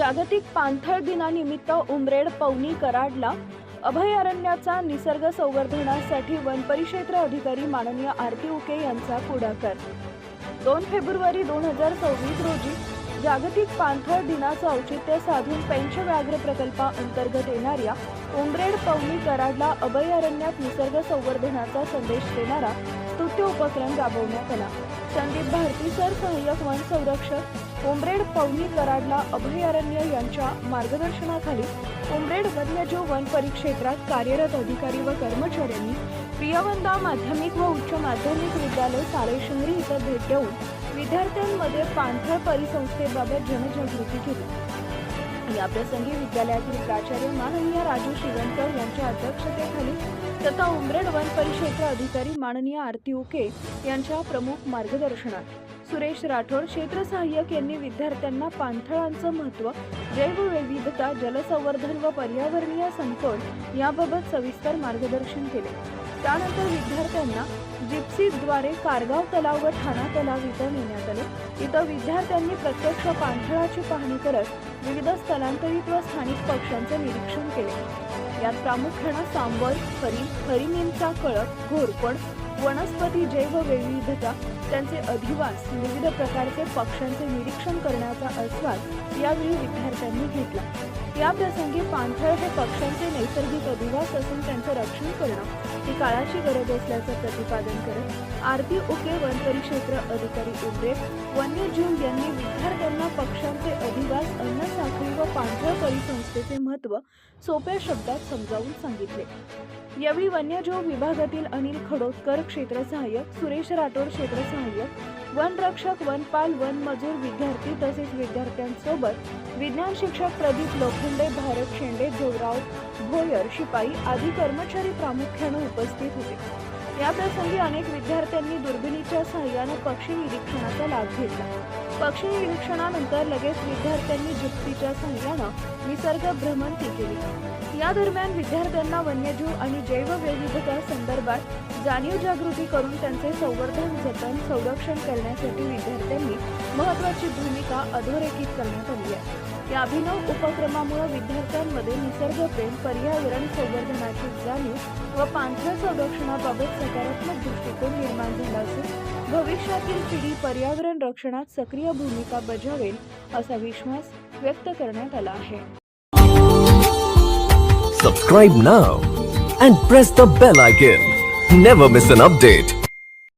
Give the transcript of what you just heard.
जागतिक पाणथळ दिनानिमित्त उमरेड पवनी कराडला अभयारण्याचा निसर्ग संवर्धनासाठी वन परिक्षेत्र अधिकारी माननीय आरती उके यांचा पुढाकार। 2 फेब्रुवारी 2026 रोजी जागतिक पाणथळ दिनाचं औचित्य साधून पेंच व्याघ्र प्रकल्पाअंतर्गत येणाऱ्या उमरेड पवनी कराडला अभयारण्यात निसर्ग संवर्धनाचा संदेश देणारा स्तुत्य उपक्रम राबवण्यात आला। संदीप भारती सर, सहाय्यक वन संरक्षक, उमरेड पवनी कराडला अभयारण्य यांच्या मार्गदर्शनाखाली उमरेड वन्यजीव वन परिक्षेत्रात कार्यरत अधिकारी व कर्मचाऱ्यांनी प्रियवंदा माध्यमिक व उच्च माध्यमिक विद्यालय साले शहरी इथं भेट देऊन विद्यार्थ्यांमध्ये पाणथळ परिसंस्थेबाबत जनजागृती केली। या प्रसंगी विद्यालयातील प्राचार्य माननीय राजू शिवणकर यांच्या अध्यक्षतेखाली तथा उमरेड वन परिक्षेत्र अधिकारी माननीय आरती उके यांच्या प्रमुख मार्गदर्शनात सुरेश राठोड क्षेत्र सहाय्यक यांनी विद्यार्थ्यांना पाणथळांचं महत्त्व, जैवविविधता, जलसंवर्धन व पर्यावरणीय समतोल याबाबत सविस्तर मार्गदर्शन केले। त्यानंतर विद्यार्थ्यांना जिप्सीद्वारे कारगाव तलाव व ठाणा तलाव इथं नेण्यात आले। इथं विद्यार्थ्यांनी प्रत्यक्ष पाणथळाची पाहणी करत विविध स्थलांतरित व स्थानिक पक्ष्यांचे निरीक्षण केले। यात प्रामुख्याने सांबर, हरिणींचा कळप, घोरपड, वनस्पती जैवविविधता, त्यांचे अधिवास, विविध प्रकारचे पक्ष्यांचे निरीक्षण करण्याचा आस्वाद यावेळी विद्यार्थ्यांनी घेतला। या प्रसंगी पाणथळ हे पक्ष्यांचे नैसर्गिक अधिवास असून त्यांचे रक्षण करणं ही काळाची गरज असल्याचं प्रतिपादन करत आरती उके वन परिक्षेत्र अधिकारी उमरेड वन्यजीव यांनी विद्यार्थ्यांना पक्ष्यांचे अधिवास, अन्न साखळी व पाणथळ परिसंस्थेचे महत्त्व सोप्या शब्दात समजावून सांगितले। यावेळी वन्यजीव विभागातील अनिल खडोदकर क्षेत्र सहाय्यक, सुरेश राठोड क्षेत्र सहाय्यक, वनरक्षक, वनपाल, वनमजूर, विद्यार्थी तसेच विद्यार्थ्यांसोबत विज्ञान शिक्षक प्रदीप लोखंडे, भारत शेंडे, जोगराव भोयर, शिपाई आदी कर्मचारी प्रामुख्याने उपस्थित होते। या प्रसंगी अनेक विद्यार्थ्यांनी दुर्बिणीच्या सहाय्याने पक्षी निरीक्षणाचा लाभ घेतला। पक्षी निरीक्षणानंतर लगेच विद्यार्थ्यांनी जिप्सीच्या सहाय्याने निसर्ग भ्रमंती केली। या दरम्यान विद्यार्थ्यांना वन्यजीव आणि जैवविविधता संदर्भात जाणीव जागृती करून त्यांचे संवर्धन, जतन, संरक्षण करण्यासाठी विद्यार्थ्यांनी महत्त्वाची भूमिका अधोरेखित करण्यात आली आहे। या अभिनव उपक्रमामुळे विद्यार्थ्यांमध्ये निसर्गप्रेम, पर्यावरण संवर्धनाची जाणीव व पाणथळ संरक्षणाबाबत सकारात्मक दृष्टिकोन निर्माण झाला असून भविष्यातील पिढी पर्यावरण रक्षणात सक्रिय भूमिका बजावेल असा विश्वास व्यक्त करण्यात आला आहे। Subscribe now and press the bell icon. Never miss an update.